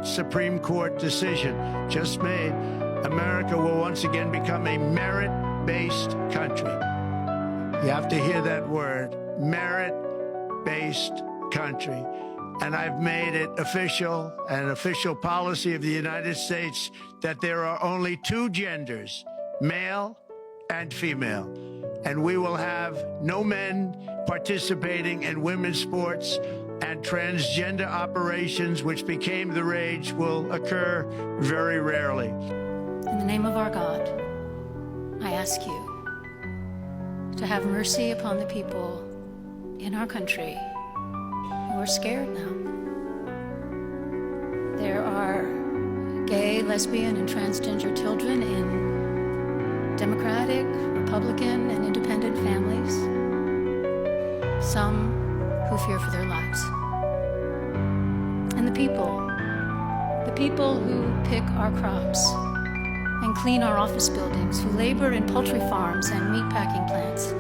Supreme Court decision just made, America will once again become a merit-based country. You have to hear that word, merit-based country. And I've made it official, an official policy of the United States, that there are only two genders, male and female. And we will have no men participating in women's sports, and transgender operations, which became the rage, will occur very rarely. In the name of our God, I ask you to have mercy upon the people in our country who are scared now. There are gay, lesbian, and transgender children in Democratic, Republican, and independent families. Some who fear for their lives. And the people who pick our crops and clean our office buildings, who labor in poultry farms and meatpacking plants,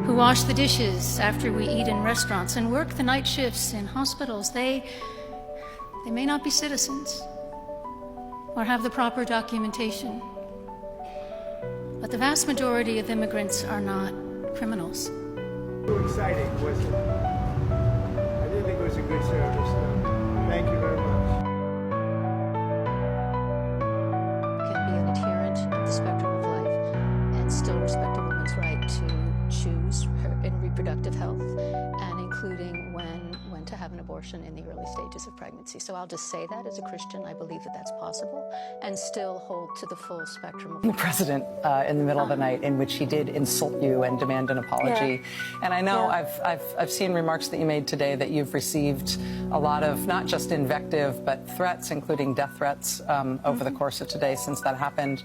who wash the dishes after we eat in restaurants and work the night shifts in hospitals, they may not be citizens or have the proper documentation, but the vast majority of immigrants are not criminals. Too exciting, was it? I didn't think it was a good service, though. Thank you very much. Can be an adherent of the spectrum of life and still respect a woman's right to choose in reproductive health, and including when to have an abortion in the early stages of pregnancy. So I'll just say that as a Christian, I believe that that's possible, and still hold to the full spectrum of the president in the middle of the night, in which he did insult you and demand an apology. Yeah. And I know I've seen remarks that you made today that you've received a lot of not just invective but threats, including death threats over the course of today since that happened.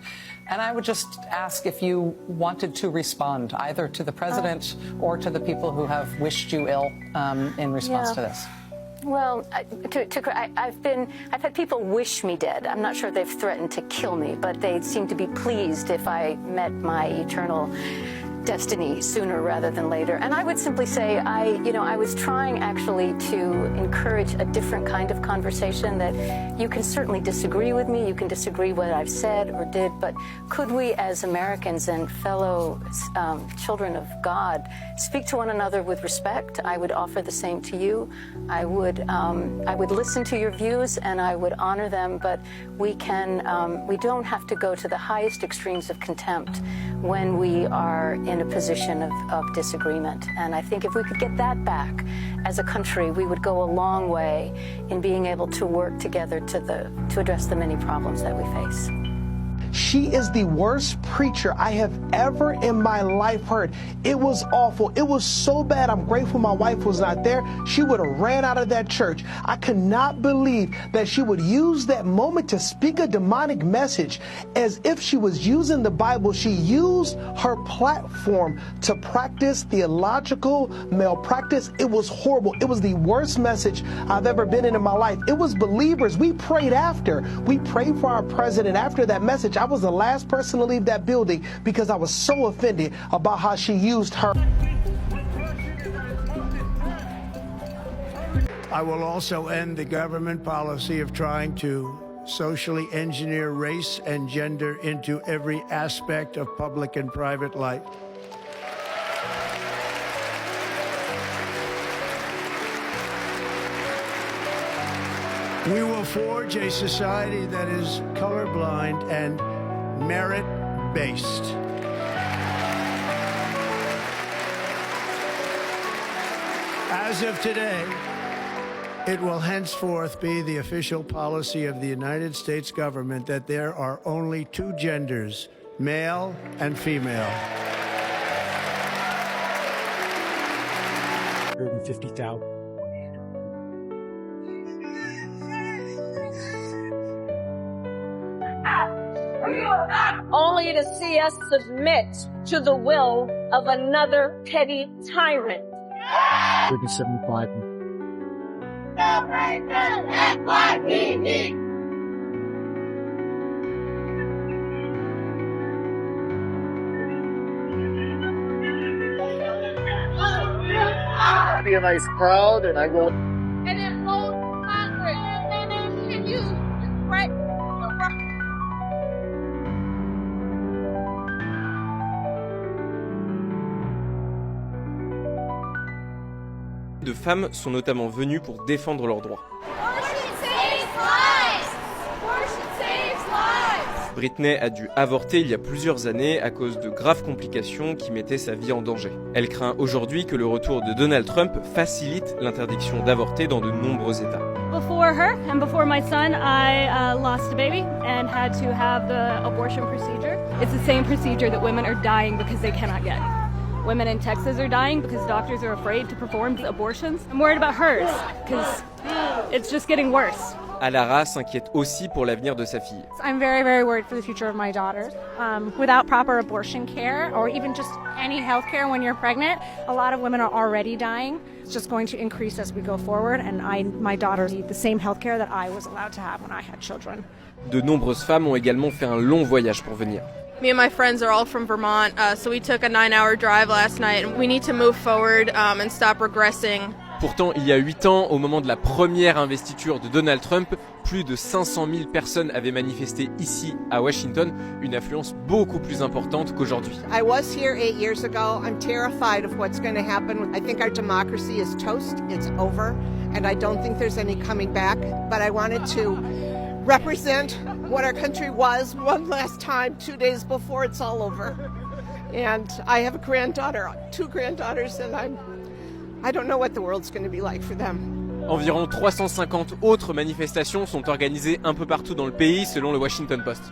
And I would just ask if you wanted to respond either to the president or to the people who have wished you ill in response to this. Well, I've had people wish me dead. I'm not sure they've threatened to kill me, but they seem to be pleased if I met my eternal destiny sooner rather than later. And I would simply say I was trying actually to encourage a different kind of conversation, that you can certainly disagree with me, you can disagree what I've said or did, but could we as Americans and fellow children of God speak to one another with respect? I would offer the same to you. I would listen to your views and I would honor them, but we don't have to go to the highest extremes of contempt when we are in a position of disagreement. And I think if we could get that back as a country, we would go a long way in being able to work together to address the many problems that we face. She is the worst preacher I have ever in my life heard. It was awful. It was so bad. I'm grateful my wife was not there. She would have ran out of that church. I could not believe that she would use that moment to speak a demonic message as if she was using the Bible. She used her platform to practice theological malpractice. It was horrible. It was the worst message I've ever been in my life. It was believers. We prayed after. We prayed for our president after that message. I was the last person to leave that building because I was so offended about how she used her. I will also end the government policy of trying to socially engineer race and gender into every aspect of public and private life. We will forge a society that is colorblind and merit-based. As of today, it will henceforth be the official policy of the United States government that there are only two genders, male and female. 150,000. Only to see us submit to the will of another petty tyrant. 175. Be a nice crowd, and I will. And it holds Congress. And continue de femmes sont notamment venues pour défendre leurs droits. Britney a dû avorter il y a plusieurs années à cause de graves complications qui mettaient sa vie en danger. Elle craint aujourd'hui que le retour de Donald Trump facilite l'interdiction d'avorter dans de nombreux États. Before her and before my son, I lost a baby and had to have the abortion procedure. It's the same procedure that women are dying because they cannot get. Women in Texas are dying because doctors are afraid to perform the abortions. I'm worried about hers because it's just getting worse. Alara s'inquiète aussi pour l'avenir de sa fille. I'm very, very worried for the future of my daughter. Without proper abortion care or even just any health care when you're pregnant, a lot of women are already dying. It's just going to increase as we go forward, and my daughter needs the same health care that I was allowed to have when I had children. De nombreuses femmes ont également fait un long voyage pour venir. Me and my friends are all from Vermont, so we took a 9-hour drive last night. We need to move forward and stop regressing. Pourtant, il y a 8 ans, au moment de la première investiture de Donald Trump, plus de 500 000 personnes avaient manifesté ici à Washington, une affluence beaucoup plus importante qu'aujourd'hui. I was here 8 years ago. I'm terrified of what's going to happen. I think our democracy is toast. It's over, and I don't think there's any coming back. But I wanted to represent what our country was one last time 2 days before it's all over. And I have a granddaughter, 2 granddaughters, and I don't know what the world's going to be like for them. Environ 350 autres manifestations sont organisées un peu partout dans le pays selon le Washington Post.